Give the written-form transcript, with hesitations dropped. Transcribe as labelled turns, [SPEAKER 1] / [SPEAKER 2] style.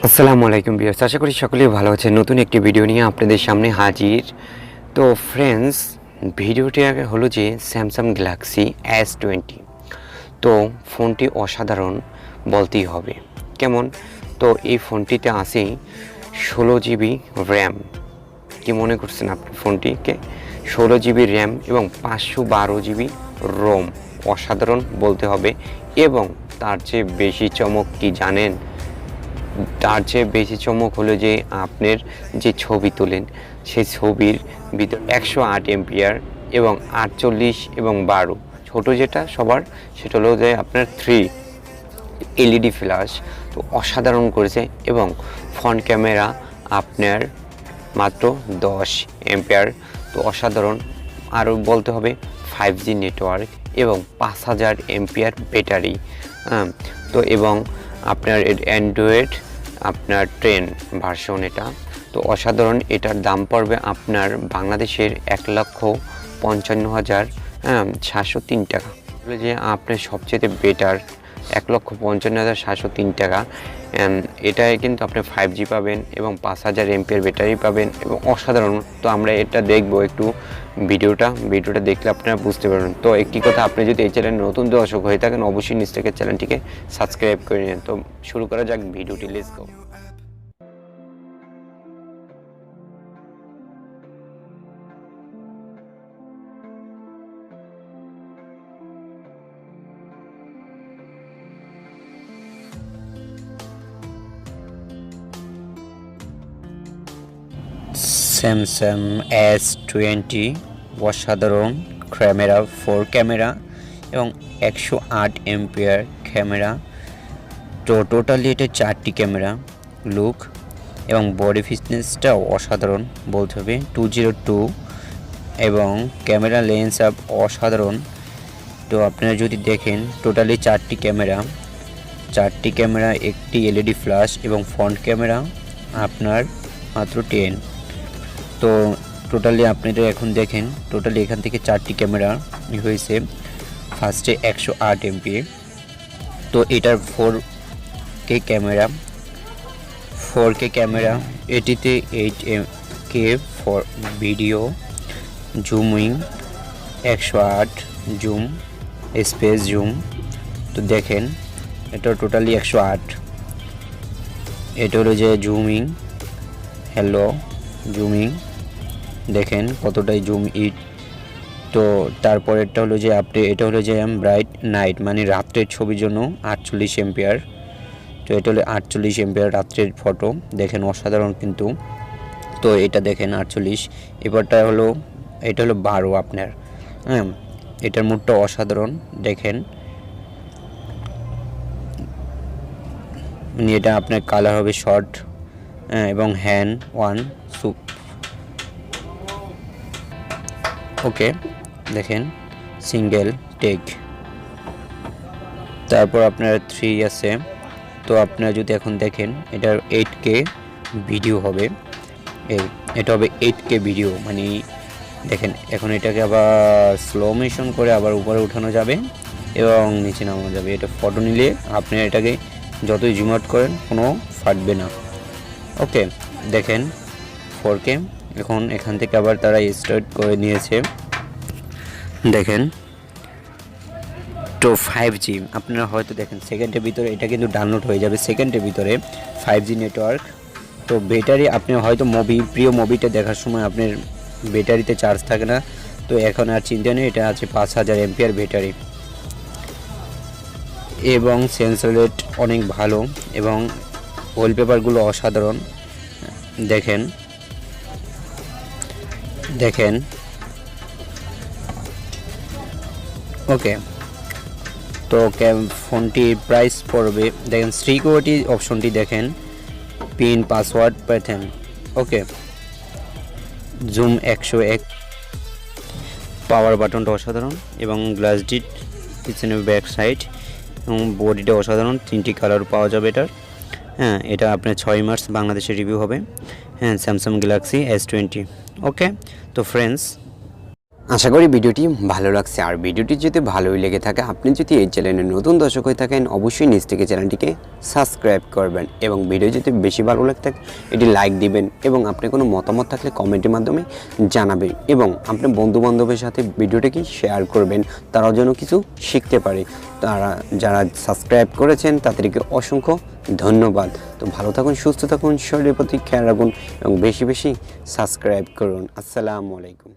[SPEAKER 1] আসসালামু আলাইকুম ভিউয়ার্স, আশা করি সকলেই ভালো আছেন। নতুন একটি ভিডিও নিয়ে আপনাদের সামনে হাজির। তো ফ্রেন্ডস, ভিডিওটি আগে হলো যে স্যামসাং গ্যালাক্সি S20। তো ফোনটি অসাধারণ বলতেই হবে। কেমন? তো এই ফোনটিতে আছে 16 GB র্যাম। কি মনে করছেন আপনি ফোনটিকে? 16 GB র্যাম এবং 512 GB রোম। অসাধারণ বলতে হবে। এবং তার চেয়ে বেশি চমক কি জানেন? তার চেয়ে বেশি চমক হলো যে আপনার যে ছবি তোলেন সেই ছবির ভিতর 108 এমপিআর এবং 48 এবং 12 ছোট যেটা সবার সেটা হলো যে আপনার 3 এলইডি ফ্ল্যাশ। তো অসাধারণ করেছে এবং ফ্রন্ট ক্যামেরা আপনার মাত্র 10 এমপিআর। তো অসাধারণ। আরও বলতে হবে 5G নেটওয়ার্ক এবং 5000 এমপিআর ব্যাটারি। তো এবং আপনার অ্যান্ড্রয়েড আপনার 10 ভার্সন এটা। তো অসাধারণ। এটার দাম পড়বে আপনার বাংলাদেশের 1,55,703 টাকা। যে আপনার সবচেয়ে বেটার 1,55,703 টাকা। এটায় কিন্তু আপনি 5G পাবেন এবং 5000 এমপিআর ব্যাটারি পাবেন এবং অসাধারণ। তো আমরা এটা দেখব একটু ভিডিওটা দেখলে আপনারা বুঝতে পারবেন। তো একটি কথা, আপনি যদি এই চ্যানেলে নতুন দর্শক হয়ে থাকেন অবশ্যই নিজ থেকে চ্যানেলটিকে সাবস্ক্রাইব করে নিন। তো শুরু করা যাক ভিডিওটি, লেটস গো।
[SPEAKER 2] স্যামসাং S20 অসাধারণ ক্যামেরা, 4 ক্যামেরা এবং 108 এমপিআর ক্যামেরা। তো টোটালি এটা 4টি ক্যামেরা লুক এবং বডি ফিটনেসটাও অসাধারণ বলতে হবে 202 এবং ক্যামেরা লেন্স আপ অসাধারণ। তো আপনারা যদি দেখেন টোটালি 4টি ক্যামেরা, একটি এলইডি ফ্ল্যাশ এবং ফ্রন্ট ক্যামেরা আপনার মাত্র 10। তো টোটালি আপনি তো এখন দেখেন টোটালি এখান থেকে 4টি ক্যামেরা হয়েছে। ফার্স্টে 108 এমপি। তো এটার 4K ক্যামেরা, এটিতে 8K for video, zooming 108, zoom space zoom. তো দেখেন এটা টোটালি 108। এটা হলো যে জুমিং, জুমিং দেখেন কতটাই জুম ইট। তো তারপরেরটা হলো যে আপনি এটা হলো যে ব্রাইট নাইট মানে রাত্রের ছবির জন্য 48 এমপিআর। তো এটা হলো 48 এমপিআর রাত্রের ফটো, দেখেন অসাধারণ কিন্তু। তো এটা দেখেন 48। এবারটা হলো এটা হলো 12 আপনার। এটার মুডটা অসাধারণ দেখেন। এটা আপনার কালার হবে শর্ট এবং হ্যান্ড ওয়ান সুপ। ওকে দেখেন সিঙ্গেল টেক। তারপর আপনার 3 আছে। তো আপনারা যদি এখন দেখেন এটার 8K ভিডিও হবে। এটা হবে 8K ভিডিও মানে দেখেন এখন এটাকে আবার স্লো মোশন করে আবার উপরে উঠানো যাবে এবং নিচে নামানো যাবে। এটা ফটো নিলে আপনি এটাকে যতই জুম আউট করেন কোনো ফাটবে না। ওকে দেখেন 4K। এখন এখান থেকে আবার তারা স্টার্ট করে নিয়েছে দেখেন। তো 5G আপনারা হয়তো দেখেন সেকেন্ডের ভিতরে এটা কিন্তু ডাউনলোড হয়ে যাবে সেকেন্ডের ভিতরে 5G নেটওয়ার্ক। তো ব্যাটারি আপনি হয়তো প্রিয় মুভিটা দেখার সময় আপনার ব্যাটারিতে চার্জ থাকে না। তো এখন আর চিন্তা নেই, এটা আছে 5000 এমপিআর ব্যাটারি এবং সেন্সর রেট অনেক ভালো এবং ওয়ালপেপারগুলো অসাধারণ দেখেন। ওকে তো ফোনটি প্রাইস পড়বে দেখেন সিকিউরিটি অপশনটি দেখেন, পিন পাসওয়ার্ড পেতেন। ওকে জুম 101, পাওয়ার বাটনটা অসাধারণ এবং গ্লাস ডিট পিছনে ব্যাক সাইড এবং বডিটা অসাধারণ। 3টি কালার পাওয়া যাবে এটার। এটা আপনার 6 মার্চ বাংলাদেশে রিভিউ হবে। Samsung Galaxy S20। ওকে তো ফ্রেন্ডস,
[SPEAKER 1] আশা করি ভিডিওটি ভালো লাগছে। আর ভিডিওটি যদি ভালোই লেগে থাকে, আপনি যদি এই চ্যানেলের নতুন দর্শক হয়ে থাকেন, অবশ্যই নিজ থেকে চ্যানেলটিকে সাবস্ক্রাইব করবেন এবং ভিডিও যদি বেশি ভালো লাগে থাকে এটি লাইক দিবেন এবং আপনি কোনো মতামত থাকলে কমেন্টের মাধ্যমে জানাবেন এবং আপনার বন্ধুবান্ধবের সাথে ভিডিওটিকে শেয়ার করবেন, তারাও যেন কিছু শিখতে পারে। তারা যারা সাবস্ক্রাইব করেছেন তাদেরকে অসংখ্য ধন্যবাদ। তো ভালো থাকুন, সুস্থ থাকুন, শরীরের প্রতি খেয়াল রাখুন এবং বেশি বেশি সাবস্ক্রাইব করুন। আসসালামু আলাইকুম।